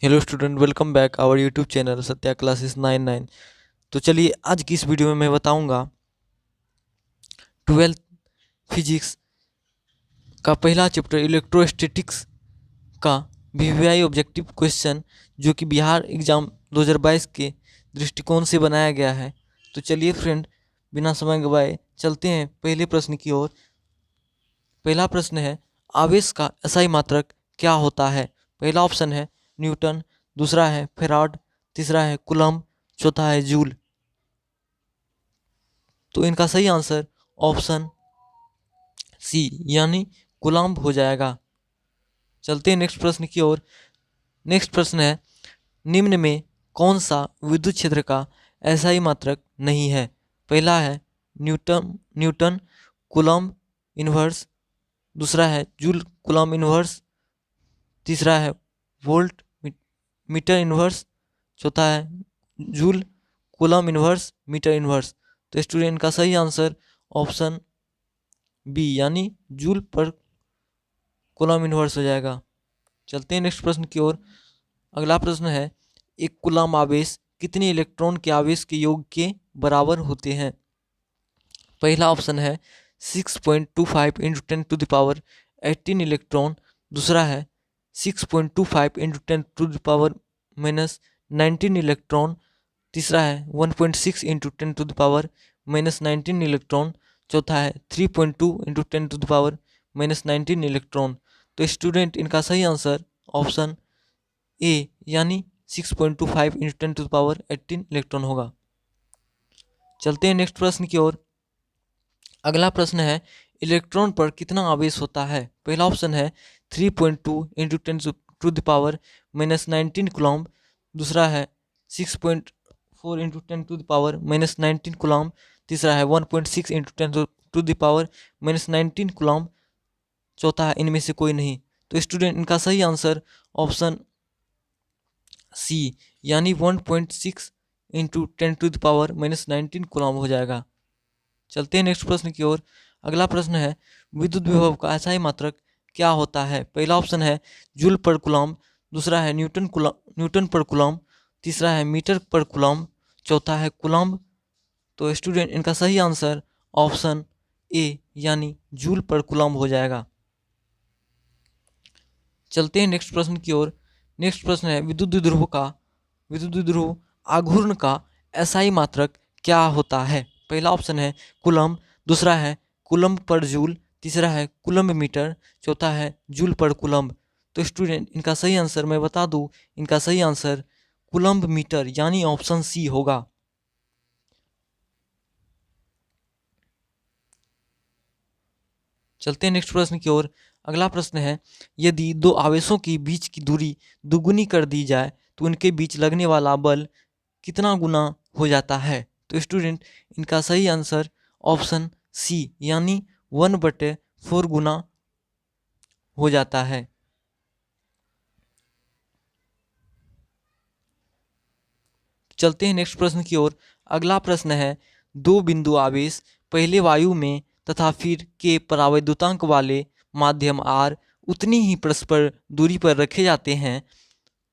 Hello student, welcome back our YouTube channel Satya classes 99। तो चलिए आज की इस वीडियो में मैं बताऊंगा 12th फिजिक्स का पहला चैप्टर इलेक्ट्रोस्टैटिक्स का वीवीआई ऑब्जेक्टिव क्वेश्चन, जो कि बिहार एग्जाम 2022 के दृष्टिकोण से बनाया गया है। तो चलिए फ्रेंड, बिना समय गवाए चलते हैं पहले प्रश्न की ओर। पहला प्रश्न है, आवेश का एसआई मात्रक क्या होता है? पहला ऑप्शन है न्यूटन, दूसरा है फेराड, तीसरा है कूलम्ब, चौथा है जूल। तो इनका सही आंसर ऑप्शन सी यानी कूलम्ब हो जाएगा। चलते हैं नेक्स्ट प्रश्न की ओर। नेक्स्ट प्रश्न है, निम्न में कौन सा विद्युत क्षेत्र का एसआई मात्रक नहीं है? पहला है न्यूटन कूलम्ब इनवर्स, दूसरा है जूल कूलम्ब इनवर्स, तीसरा है वोल्ट मीटर इनवर्स, चौथा है joule coulomb inverse metre inverse. तो स्टूडेंट का सही आंसर ऑप्शन बी यानी जूल पर कूलम्ब इनवर्स हो जाएगा। चलते हैं नेक्स्ट प्रश्न की ओर। अगला प्रश्न है, एक कूलम्ब आवेश कितने इलेक्ट्रॉन के आवेश के योग के बराबर होते हैं? पहला ऑप्शन है 6.25 इंटू 10⁻18 इलेक्ट्रॉन, दूसरा है 6.25 इंटू 10⁻19 इलेक्ट्रॉन, तीसरा है 1.6 इंटू 10⁻19 इलेक्ट्रॉन, चौथा है 3.2 इंटू 10⁻19 इलेक्ट्रॉन। तो स्टूडेंट इनका सही आंसर ऑप्शन ए यानी 6.25 इंटू 10⁻18 इलेक्ट्रॉन होगा। चलते हैं नेक्स्ट प्रश्न की ओर। अगला प्रश्न है, इलेक्ट्रॉन पर कितना आवेश होता है? पहला ऑप्शन है 3.2 इंटू 10⁻19 कूलम्ब, दूसरा है 6.4 इंटू 10⁻19 कूलम्ब, तीसरा है 1.6 इंटू 10⁻19 कूलम्ब, चौथा है इनमें से कोई नहीं। तो स्टूडेंट इनका सही आंसर ऑप्शन सी यानी 1.6 इंटू 10⁻19 कूलम्ब हो जाएगा। चलते हैं नेक्स्ट प्रश्न की ओर। अगला प्रश्न है, विद्युत विभव का एसआई मात्रक क्या होता है? पहला ऑप्शन है जूल पर कूलम्ब, दूसरा है न्यूटन पर कूलम्ब, तीसरा है मीटर पर कूलम्ब, चौथा है कूलम्ब। तो स्टूडेंट इनका सही आंसर ऑप्शन ए यानी जूल पर कूलम्ब हो जाएगा। चलते हैं नेक्स्ट प्रश्न की ओर। नेक्स्ट प्रश्न है, विद्युत द्विध्रुव आघूर्ण का एसआई मात्रक क्या होता है? पहला ऑप्शन है कूलम्ब, दूसरा है कूलम्ब पर जूल, तीसरा है कूलम्ब मीटर, चौथा है जूल पर कूलम्ब। तो स्टूडेंट इनका सही आंसर मैं बता दूं, इनका सही आंसर कूलम्ब मीटर यानी ऑप्शन सी होगा। चलते हैं नेक्स्ट प्रश्न की ओर। अगला प्रश्न है, यदि दो आवेशों के बीच की दूरी दुगुनी कर दी जाए तो उनके बीच लगने वाला बल कितना गुना हो जाता है? तो स्टूडेंट इनका सही आंसर ऑप्शन सी यानी 1/4 गुना हो जाता है। चलते हैं नेक्स्ट प्रश्न की ओर। अगला प्रश्न है, दो बिंदु आवेश पहले वायु में तथा फिर के परावैद्युतांक वाले माध्यम आर उतनी ही परस्पर दूरी पर रखे जाते हैं।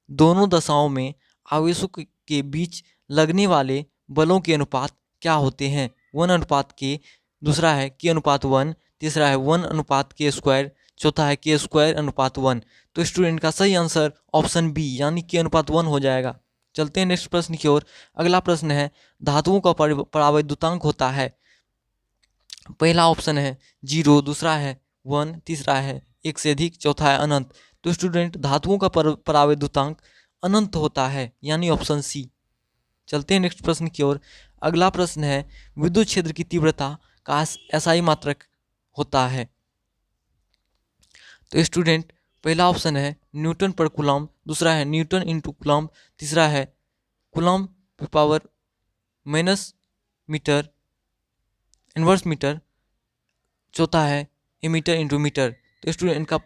दोनों दशाओं में आवेशों के बीच लगने वाले बलों के अनुपात क्या होते हैं? 1:k, दूसरा है k/1, तीसरा है 1:k², चौथा है k²/1। तो स्टूडेंट का सही आंसर ऑप्शन बी यानी k/1 हो जाएगा। चलते हैं नेक्स्ट प्रश्न की ओर। अगला प्रश्न है, धातुओं का परावैद्युतांक होता है? पहला ऑप्शन है 0, दूसरा है 1, तीसरा है 1 से अधिक, चौथा है अनंत। तो स्टूडेंट धातुओं का परावैद्युतांक अनंत होता है यानी ऑप्शन सी। चलते हैं नेक्स्ट प्रश्न की ओर। अगला प्रश्न है, विद्युत क्षेत्र की तीव्रता का एसआई मात्रक होता है? तो स्टूडेंट पहला ऑप्शन है न्यूटन पर कूलम्ब, दूसरा है न्यूटन इंटू कूलम्ब, तीसरा है coulomb power minus metre inverse metre, चौथा है मीटर इंटू मीटर। तो स्टूडेंट इनका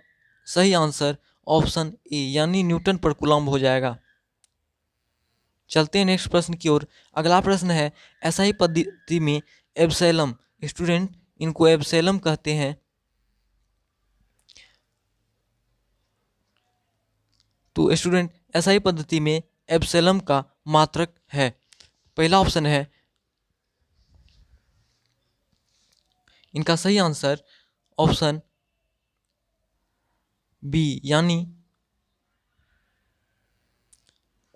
सही आंसर ऑप्शन ए यानी न्यूटन पर कूलम्ब हो जाएगा। चलते हैं नेक्स्ट प्रश्न की ओर। अगला प्रश्न है, एसआई पद्धति में एप्सिलॉन, स्टूडेंट इनको एप्सिलॉन कहते हैं। तो स्टूडेंट एसआई पद्धति में एप्सिलॉन का मात्रक है। पहला ऑप्शन है, इनका सही आंसर ऑप्शन बी यानी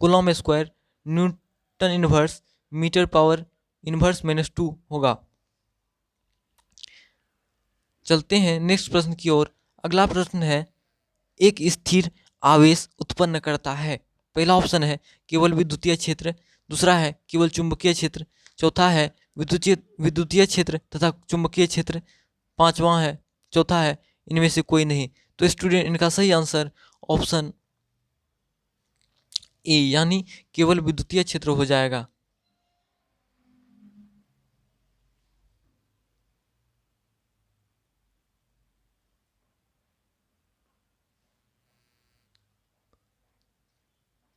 coulomb square newton inverse metre power inverse -2 होगा। चलते हैं नेक्स्ट प्रश्न की ओर। अगला प्रश्न है, एक स्थिर आवेश उत्पन्न करता है। पहला ऑप्शन है केवल विद्युतीय क्षेत्र, दूसरा है केवल चुंबकीय क्षेत्र, चौथा है विद्युतीय क्षेत्र तथा चुंबकीय क्षेत्र, चौथा है इनमें से कोई नहीं। तो स्टूडेंट इनका सही आंसर ऑप्शन ए यानी केवल विद्युतीय क्षेत्र हो जाएगा।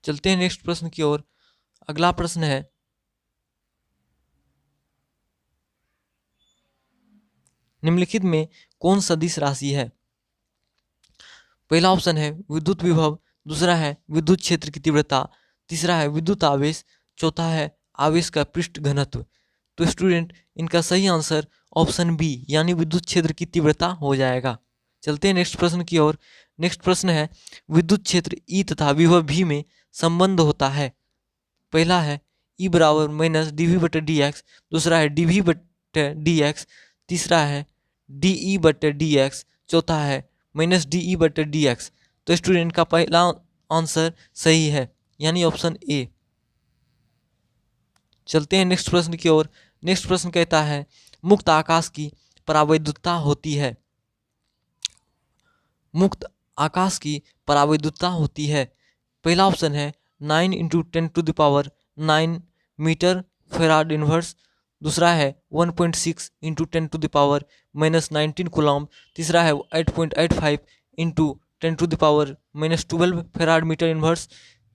चलते हैं नेक्स्ट प्रश्न की ओर। अगला प्रश्न है, निम्नलिखित में कौन सदिश राशि है? पहला ऑप्शन है विद्युत विभव, दूसरा है विद्युत क्षेत्र की तीव्रता, तीसरा है विद्युत आवेश, चौथा है आवेश का पृष्ठ घनत्व। तो स्टूडेंट इनका सही आंसर ऑप्शन बी यानी विद्युत क्षेत्र की तीव्रता हो जाएगा। चलते हैं नेक्स्ट प्रश्न की ओर। नेक्स्ट प्रश्न है, विद्युत क्षेत्र ई तथा विभव भी में संबंध होता है। पहला है ई बराबर माइनस dv बटे dx, दूसरा है dv बटे dx, तीसरा है de बटे dx, चौथा है माइनस de बटे dx। तो स्टूडेंट का पहला आंसर सही है यानी ऑप्शन ए। चलते हैं नेक्स्ट प्रश्न की ओर। नेक्स्ट प्रश्न कहता है, मुक्त आकाश की परावैद्युतता होती है। मुक्त आकाश की परावैद्युतता होती है। पहला ऑप्शन है 9 × 10⁻9 मीटर फेराड इनवर्स, दूसरा है 1.6 × 10⁻−19 कूलॉम, तीसरा है 8.85 × 10⁻−12 फेराड मीटर इनवर्स,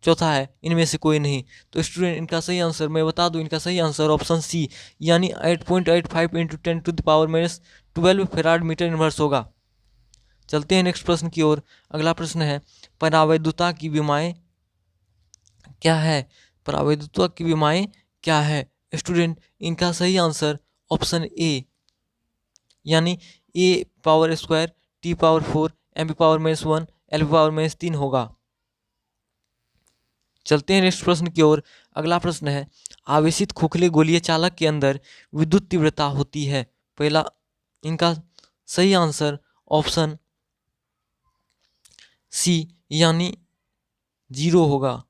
चौथा है इनमें से कोई नहीं। तो स्टूडेंट इनका सही आंसर मैं बता दूं, इनका सही आंसर ऑप्शन सी यानी 8.85 × 10⁻12 फेराड मीटर इनवर्स होगा। चलते हैं नेक्स्ट प्रश्न की ओर। अगला प्रश्न है, परावैद्युतता की विमाएं क्या है? परावैद्युतता की विमाएं क्या है? स्टूडेंट इनका सही आंसर ऑप्शन ए यानी a² t⁴ m⁻⁻1 l⁻⁻3 होगा। चलते हैं नेक्स्ट प्रश्न की ओर। अगला प्रश्न है, आवेशित खोखले गोलीय चालक के अंदर विद्युत तीव्रता होती है। पहला इनका सही आंसर ऑप्शन सी यानी 0 होगा।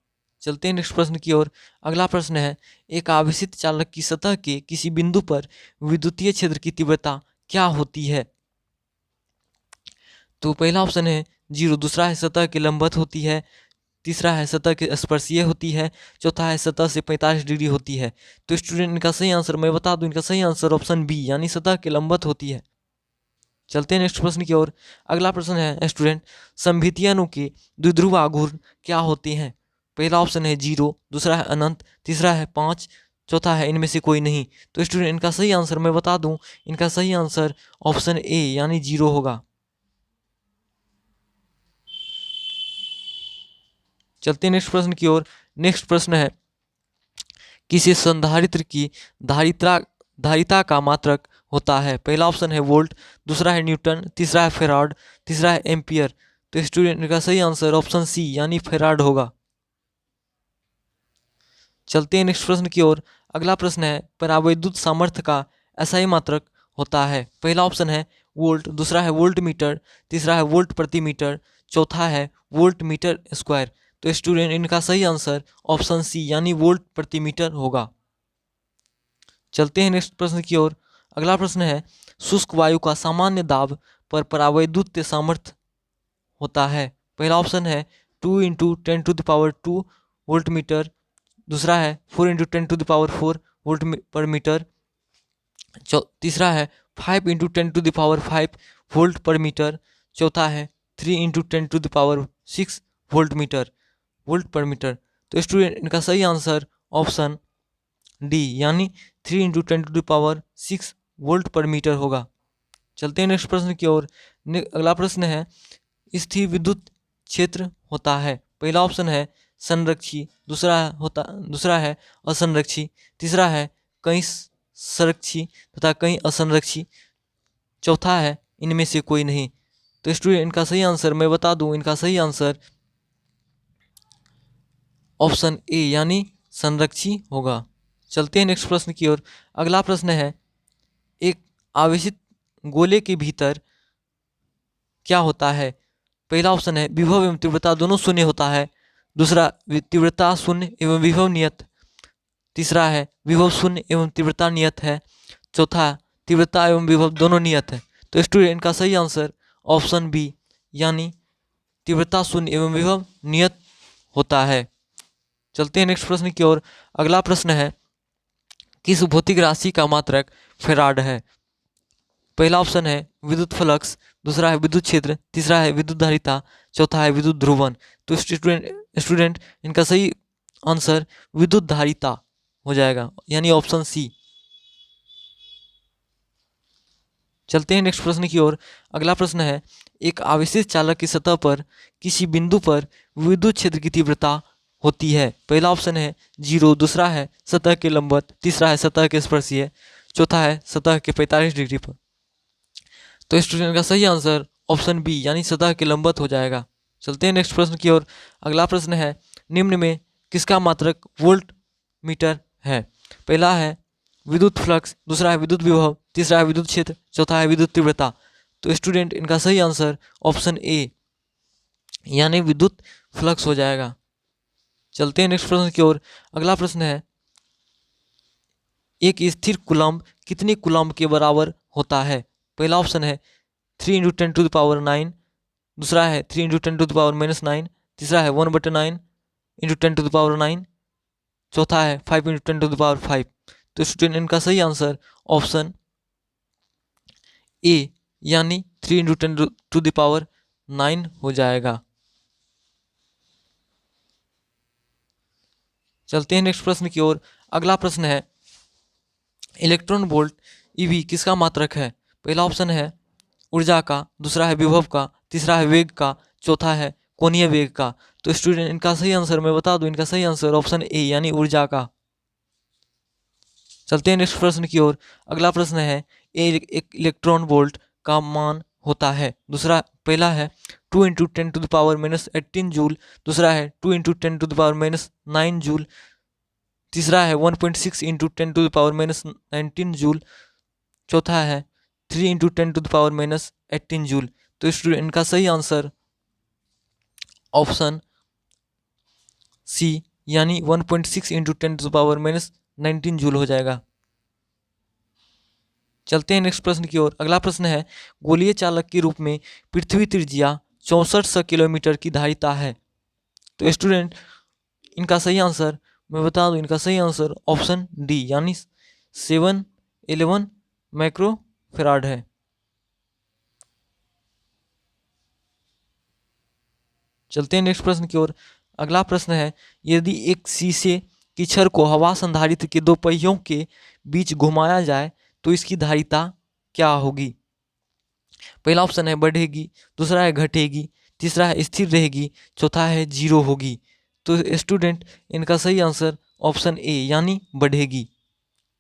चलते हैं नेक्स्ट प्रश्न की ओर। अगला प्रश्न है, एक आवेशित चालक की सतह के किसी बिंदु पर विद्युतीय क्षेत्र की तीव्रता क्या होती है? तो पहला ऑप्शन है 0, दूसरा है सतह के लंबवत होती है, तीसरा है सतह के स्पर्शीय होती है, चौथा है सतह से 45 डिग्री होती है। तो स्टूडेंट इनका सही आंसर मैं बता दूं, इनका सही आंसर ऑप्शन बी यानी सतह के लंबवत होती है। चलते हैं नेक्स्ट प्रश्न की ओर। अगला प्रश्न है, स्टूडेंट समभितीय अणु के द्विध्रुव आघूर्ण क्या होते हैं? पहला ऑप्शन है 0, दूसरा है अनंत, तीसरा है 5, चौथा है इनमें से कोई नहीं। तो स्टूडेंट इनका सही आंसर मैं बता दूं, इनका सही आंसर ऑप्शन ए यानी 0 होगा। चलते हैं नेक्स्ट प्रश्न की ओर। नेक्स्ट प्रश्न है, किसी संधारित्र की धारिता का मात्रक होता है? पहला ऑप्शन है वोल्ट, दूसरा है न्यूटन, तीसरा है फेराड, तीसरा है एम्पियर। तो स्टूडेंट का सही आंसर ऑप्शन सी यानी फेराड होगा। चलते हैं नेक्स्ट प्रश्न की ओर। अगला प्रश्न है, परावैद्युत सामर्थ्य का एसआई मात्रक होता है। पहला ऑप्शन है वोल्ट, दूसरा है वोल्ट मीटर, तीसरा है वोल्ट प्रति मीटर, चौथा है वोल्ट मीटर स्क्वायर। तो स्टूडेंट इनका सही आंसर ऑप्शन सी यानी वोल्ट प्रति मीटर होगा। चलते हैं नेक्स्ट प्रश्न की ओर। अगला प्रश्न है, शुष्क वायु का सामान्य दाब पर परावैद्युत सामर्थ्य होता है। पहला ऑप्शन है 2 × 10⁻² वोल्ट मीटर, दूसरा है 4 × 10⁻4 वोल्ट पर मीटर, तीसरा है 5 × 10⁵ वोल्ट पर मीटर, चौथा है 3 × 10⁶ वोल्ट पर मीटर। तो स्टूडेंट इनका सही आंसर ऑप्शन डी यानी 3 × 10⁶ वोल्ट पर मीटर होगा। चलते हैं नेक्स्ट प्रश्न की ओर। अगला प्रश्न है, स्थिर विद्युत क्षेत्र होता है। पहला ऑप्शन है संरक्षी, दूसरा है असंरक्षी, तीसरा है कहीं संरक्षी तथा कहीं असंरक्षी, चौथा है इनमें से कोई नहीं। तो स्टूडेंट इनका सही आंसर मैं बता दूं, इनका सही आंसर ऑप्शन ए यानी संरक्षी होगा। चलते हैं नेक्स्ट प्रश्न की ओर। अगला प्रश्न है एक आवेशित गोले के भीतर क्या होता है। पहला ऑप्शन है विभव एवं तीव्रता दोनों शून्य होता है, दूसरा तीव्रता शून्य एवं विभव नियत, तीसरा है विभव शून्य एवं तीव्रता नियत है, चौथा तीव्रता एवं विभव दोनों नियत है। तो स्टूडेंट इनका सही आंसर ऑप्शन बी यानी तीव्रता शून्य एवं विभव नियत होता है। चलते हैं नेक्स्ट प्रश्न की ओर। अगला प्रश्न है किस भौतिक राशि का मात्रक फेराड है। पहला ऑप्शन है विद्युत फ्लक्स, दूसरा है विद्युत क्षेत्र, तीसरा है विद्युत धारिता, चौथा है विद्युत ध्रुवण। तो स्टूडेंट इनका सही आंसर विद्युत धारिता हो जाएगा यानी ऑप्शन सी। चलते हैं नेक्स्ट प्रश्न की ओर। अगला प्रश्न है एक आवेशित चालक की सतह पर किसी बिंदु पर विद्युत क्षेत्र की तीव्रता होती है। पहला ऑप्शन है 0, दूसरा है सतह के लंबवत, तीसरा है सतह के स्पर्शीय, चौथा है सतह के 45 डिग्री पर। तो स्टूडेंट का सही आंसर ऑप्शन बी यानी सतह के लंबवत हो जाएगा। चलते हैं नेक्स्ट प्रश्न की ओर। अगला प्रश्न है निम्न में किसका मात्रक वोल्ट मीटर है। पहला है विद्युत फ्लक्स, दूसरा है विद्युत विभव, तीसरा है विद्युत क्षेत्र, चौथा है विद्युत तीव्रता। तो स्टूडेंट इनका सही आंसर ऑप्शन ए यानी विद्युत फ्लक्स हो जाएगा। चलते हैं नेक्स्ट प्रश्न की ओर। अगला प्रश्न है एक स्थिर कूलम्ब कितनी कूलम्ब के बराबर होता है। पहला ऑप्शन है 3 × 10⁻⁹, दूसरा है 3 × 10⁻⁻⁹, तीसरा है 1/9 × 10⁹, चौथा है 5 × 10⁵। तो स्टूडेंट इनका सही आंसर ऑप्शन ए यानी 3 × 10⁹ हो जाएगा। चलते हैं नेक्स्ट प्रश्न की ओर। अगला प्रश्न है इलेक्ट्रॉन वोल्ट ईवी किसका मात्रक है। पहला ऑप्शन है ऊर्जा का, दूसरा है विभव का, तीसरा है वेग का, चौथा है कोणीय वेग का। तो स्टूडेंट इनका सही आंसर मैं बता दूं, इनका सही आंसर ऑप्शन ए यानी ऊर्जा का। चलते हैं नेक्स्ट प्रश्न की ओर। अगला प्रश्न है एक इलेक्ट्रॉन वोल्ट का मान होता है। पहला है 2 × 10⁻⁻18 जूल, दूसरा है 2 × 10⁻⁹ जूल, तीसरा है 1.6 × 10⁻⁻19 जूल, चौथा है 3 × 10⁻⁻18 जूल। तो स्टूडेंट इनका सही आंसर ऑप्शन सी यानी 1.6 × 10⁻⁻19 जूल हो जाएगा। चलते हैं नेक्स्ट प्रश्न की ओर। अगला प्रश्न है गोलीय चालक के रूप में पृथ्वी त्रिज्या 6400 किलोमीटर की धारिता है। तो स्टूडेंट इनका सही आंसर मैं बता दूं, इनका सही आंसर ऑप्शन डी यानी 711 माइक्रो फैराड है। चलते हैं नेक्स्ट प्रश्न की ओर। अगला प्रश्न है यदि एक शीशे की छड़ को हवा संधारित्र के दो पहियों के बीच घुमाया जाए तो इसकी धारिता क्या होगी। पहला ऑप्शन है बढ़ेगी, दूसरा है घटेगी, तीसरा है स्थिर रहेगी, चौथा है 0 होगी। तो स्टूडेंट इनका सही आंसर ऑप्शन ए यानी बढ़ेगी।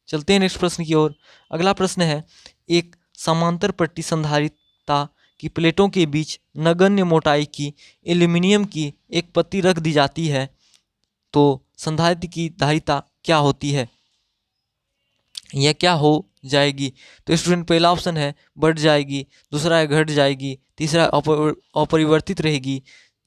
चलते हैं नेक्स्ट प्रश्न की ओर। अगला प्रश्न है एक समांतर पट्टी संधारिता की प्लेटों के बीच नगण्य मोटाई की एल्यूमिनियम की एक पत्ती रख दी जाती है तो संधारित्र की धारिता क्या होती है, यह क्या हो जाएगी। तो स्टूडेंट पहला ऑप्शन है बढ़ जाएगी, दूसरा है घट जाएगी, तीसरा अपरिवर्तित रहेगी,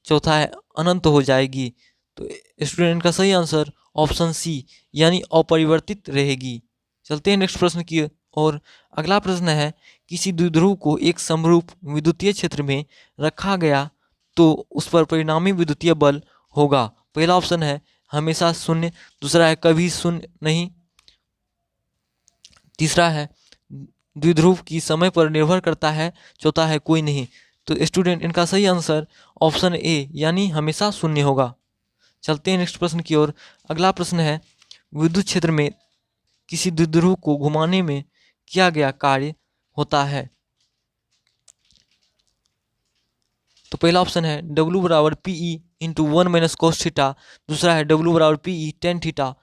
चौथा है अनंत हो जाएगी। तो स्टूडेंट का सही आंसर ऑप्शन सी यानी अपरिवर्तित रहेगी। चलते हैं नेक्स्ट प्रश्न की और अगला प्रश्न है किसी द्विध्रुव को एक समरूप विद्युतीय क्षेत्र में रखा गया तो उस पर परिणामी विद्युतीय बल होगा। पहला ऑप्शन है हमेशा शून्य, दूसरा है कभी शून्य नहीं, तीसरा है द्विध्रुव की समय पर निर्भर करता है, चौथा है कोई नहीं। तो स्टूडेंट इनका सही आंसर ऑप्शन ए यानी हमेशा शून्य होगा। चलते हैं नेक्स्ट प्रश्न की ओर। अगला प्रश्न है विद्युत क्षेत्र में किसी द्विध्रुव को घुमाने में किया गया कार्य होता है। तो पहला ऑप्शन है W = PE into 1 minus cos theta, दूसरा है W बराबर PE टेन थीटा,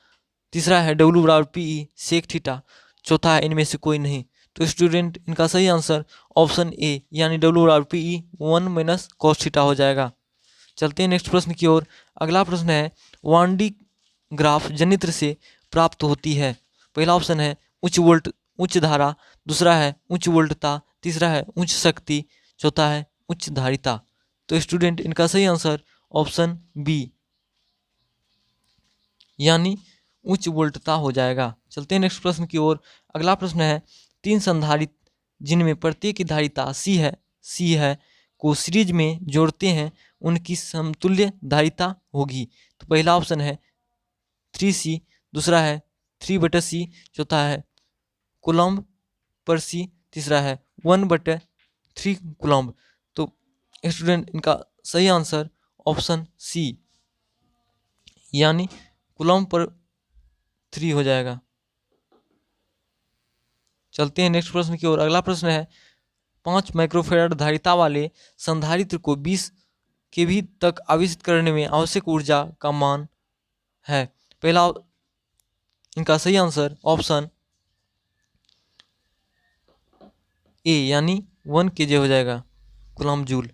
तीसरा है W बराबर PE सेक थीटा, चौथा है इनमें से कोई नहीं। तो स्टूडेंट इनका सही आंसर ऑप्शन ए यानी W बराबर PE 1 माइनस कोस थीटा हो जाएगा। चलते हैं नेक्स्ट प्रश्न की ओर। अगला प्रश्न है वांडी ग्राफ जनित्र से प्राप्त होती है। पहला ऑप्शन है उच्च धारा, दूसरा है उच्च वोल्टता, तीसरा है उच्च शक्ति, चौथा है उच्च धारिता। तो स्टूडेंट इनका सही आंसर ऑप्शन बी यानी उच्च वोल्टता हो जाएगा। चलते हैं नेक्स्ट प्रश्न की ओर। अगला प्रश्न है तीन संधारित्र जिनमें प्रत्येक की धारिता सी है को सीरीज में जोड़ते हैं उनकी समतुल्य धारिता होगी। तो पहला ऑप्शन है 3C, दूसरा है 3/C, चौथा है कूलम्ब पर सी, तीसरा है 1/3 कूलम्ब। तो स्टूडेंट इनका सही आंसर ऑप्शन सी यानी कूलम्ब पर 3 हो जाएगा। चलते हैं नेक्स्ट प्रश्न की ओर। अगला प्रश्न है 5 माइक्रोफेराड धारिता वाले संधारित्र को 20 केवी तक आवेशित करने में आवश्यक ऊर्जा का मान है। पहला इनका सही आंसर ऑप्शन ए यानी 1 kJ हो जाएगा, कूलम्ब जूल।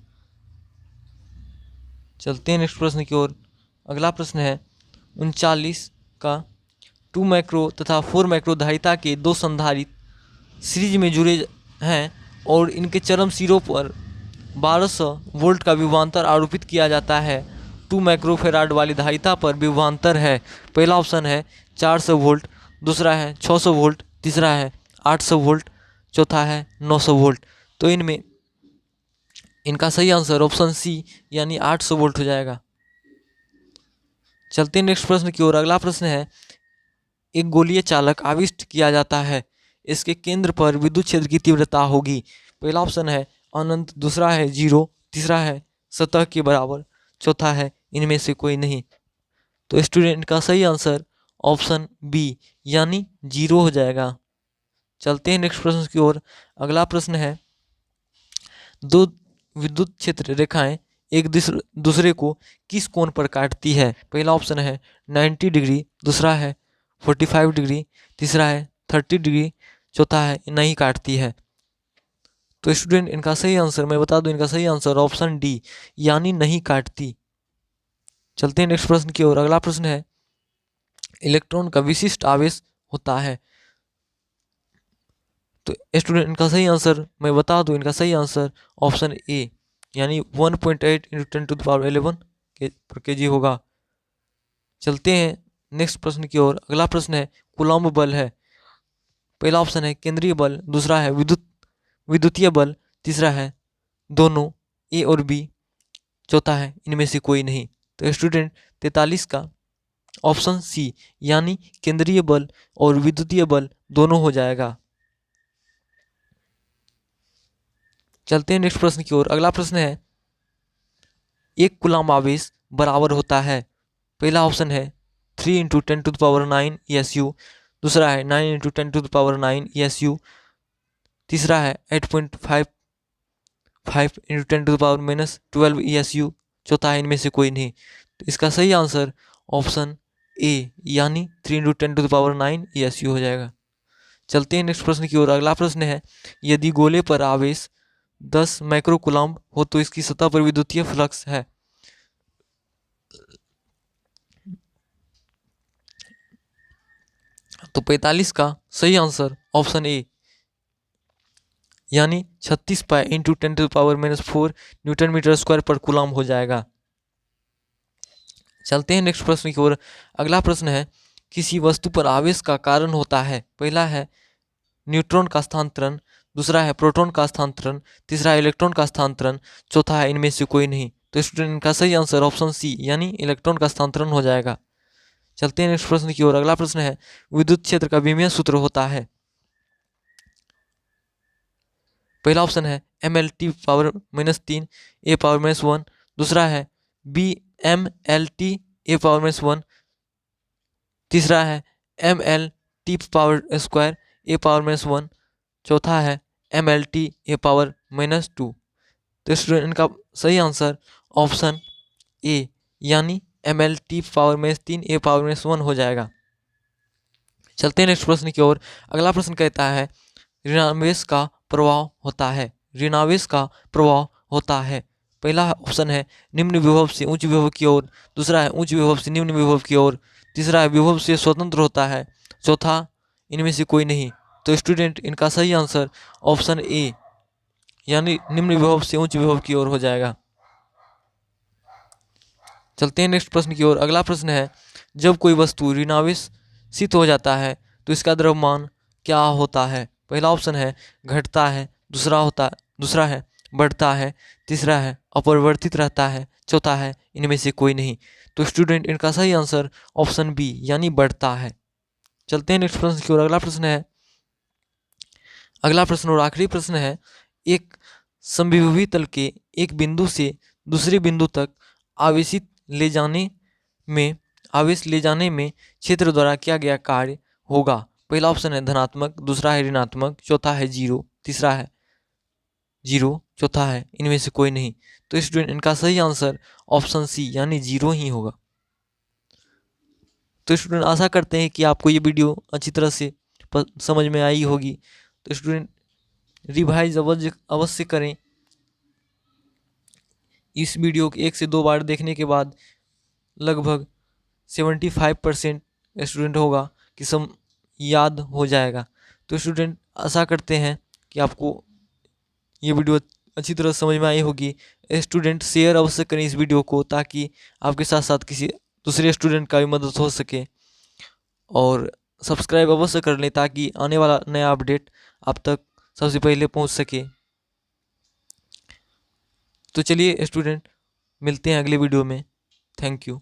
चलते हैं नेक्स्ट प्रश्न की ओर। अगला प्रश्न है 39 का 2 माइक्रो तथा 4 माइक्रो धारिता के दो संधारित्र सीरीज में जुड़े हैं और इनके चरम सिरों पर 1200 वोल्ट का विभवांतर आरोपित किया जाता है। 2 माइक्रोफेराड वाली धारिता पर विभवांतर है। पहला ऑप्शन है 400 वोल्ट, दूसरा है 600 वोल्ट, तीसरा है 800 वोल्ट, चौथा है 900 वोल्ट। तो इनमें इनका सही आंसर ऑप्शन सी यानी 800 वोल्ट हो जाएगा। चलते हैं नेक्स्ट प्रश्न की ओर। अगला प्रश्न है एक गोलीय चालक आविष्ट किया जाता है, इसके केंद्र पर विद्युत क्षेत्र की तीव्रता होगी। पहला ऑप्शन है अनंत, दूसरा है 0, तीसरा है सतह के बराबर, चौथा है इनमें से कोई नहीं। तो स्टूडेंट का सही आंसर ऑप्शन बी यानी 0 हो जाएगा। चलते हैं नेक्स्ट प्रश्न की ओर। अगला प्रश्न है दो विद्युत क्षेत्र रेखाएं एक दूसरे को किस कोण पर काटती है। पहला ऑप्शन है 90 डिग्री, दूसरा है 45 डिग्री, तीसरा है 30 डिग्री, चौथा है नहीं काटती है। तो स्टूडेंट इनका सही आंसर मैं बता दूं, इनका सही आंसर ऑप्शन डी यानी नहीं काटती। चलते हैं नेक्स्ट प्रश्न की ओर। अगला प्रश्न है इलेक्ट्रॉन का विशिष्ट आवेश होता है। तो स्टूडेंट इनका सही आंसर मैं बता दूं, इनका सही आंसर ऑप्शन ए यानी 1.8 × 10⁻11 पर kg होगा। चलते हैं नेक्स्ट प्रश्न की ओर। अगला प्रश्न है कूलम्ब बल है। पहला ऑप्शन है केंद्रीय बल, दूसरा है विद्युतीय बल, तीसरा है दोनों ए और बी, चौथा है इनमें से कोई नहीं। तो स्टूडेंट 43 का ऑप्शन सी यानी केंद्रीय बल और विद्युतीय बल दोनों हो जाएगा। चलते हैं नेक्स्ट प्रश्न की ओर। अगला प्रश्न है एक कूलम्ब आवेश बराबर होता है। पहला ऑप्शन है 3 × 10⁹ ESU, दूसरा है 9 × 10⁹ ESU, तीसरा है 8.55 × 10⁻12 ESU, चौथा है इनमें से कोई नहीं। तो इसका सही आंसर ऑप्शन ए यानी 3 × 10⁹ ESU हो जाएगा। चलते हैं नेक्स्ट प्रश्न की ओर। अगला प्रश्न है यदि गोले पर आवेश 10 माइक्रो कूलम्ब हो तो इसकी सतह पर विद्युतीय फ्लक्स है। तो 45 का सही आंसर ऑप्शन ए यानी 36 पाई × 10⁻⁻4 न्यूटन मीटर स्क्वायर पर कूलम्ब हो जाएगा। चलते हैं नेक्स्ट प्रश्न की ओर। अगला प्रश्न है किसी वस्तु पर आवेश का कारण होता है। पहला है न्यूट्रॉन का स्थानांतरण, दूसरा है प्रोटॉन का स्थानांतरण, तीसरा है इलेक्ट्रॉन का स्थानांतरण, चौथा है इनमें से कोई नहीं। तो स्टूडेंट का सही आंसर ऑप्शन सी यानी इलेक्ट्रॉन का स्थानांतरण हो जाएगा। चलते हैं नेक्स्ट प्रश्न की ओर। अगला प्रश्न है विद्युत क्षेत्र का विमीय सूत्र होता है। पहला ऑप्शन है mLT⁻³ A⁻⁻1, दूसरा है BmLT⁻⁻1, तीसरा है mLT² A⁻⁻1, चौथा है mLT⁻²। तो स्टूडेंट इनका सही आंसर ऑप्शन ए यानी ml(t⁻³ a⁻⁻1 हो जाएगा। चलते हैं नेक्स्ट प्रश्न की ओर। अगला प्रश्न कहता है ऋणावेश का प्रभाव होता है। ऋणावेश का प्रभाव होता है। पहला ऑप्शन है निम्न विभव से उच्च विभव की ओर, दूसरा है उच्च विभव से निम्न विभव की ओर, तीसरा है विभव से स्वतंत्र होता है, चौथा इनमें से कोई नहीं। तो स्टूडेंट इनका सही आंसर ऑप्शन ए यानी निम्न विभव से उच्च विभव की ओर हो जाएगा। चलते हैं नेक्स्ट प्रश्न की ओर। अगला प्रश्न है जब कोई वस्तु ऋणावेशित हो जाता है तो इसका द्रव्यमान क्या होता है। पहला ऑप्शन है घटता है, दूसरा है बढ़ता है, तीसरा है अपरिवर्तित रहता है, चौथा है इनमें से कोई नहीं। तो स्टूडेंट इनका सही आंसर ऑप्शन बी यानी बढ़ता है। चलते हैं नेक्स्ट प्रश्न की ओर। अगला प्रश्न और आखिरी प्रश्न है एक समविभवी तल के एक बिंदु से दूसरे बिंदु तक आवेश ले जाने में क्षेत्र द्वारा किया गया कार्य होगा। पहला ऑप्शन है धनात्मक, दूसरा है ऋणात्मक, चौथा है जीरो, तीसरा है जीरो, चौथा है इनमें से कोई नहीं। तो स्टूडेंट इनका सही आंसर ऑप्शन सी यानी जीरो ही होगा। तो स्टूडेंट आशा करते हैं कि आपको ये वीडियो अच्छी तरह से समझ में आई होगी। तो स्टूडेंट रिवाइज अवश्य करें। इस वीडियो को 1 से 2 बार देखने के बाद लगभग 75% स्टूडेंट होगा कि सम याद हो जाएगा। तो स्टूडेंट आशा करते हैं कि आपको ये वीडियो अच्छी तरह समझ में आई होगी। स्टूडेंट शेयर अवश्य करें इस वीडियो को ताकि आपके साथ साथ किसी दूसरे स्टूडेंट का भी मदद हो सके, और सब्सक्राइब अवश्य कर लें ताकि आने वाला नया अपडेट आप तक सबसे पहले पहुंच सके। तो चलिए स्टूडेंट मिलते हैं अगले वीडियो में। Thank you.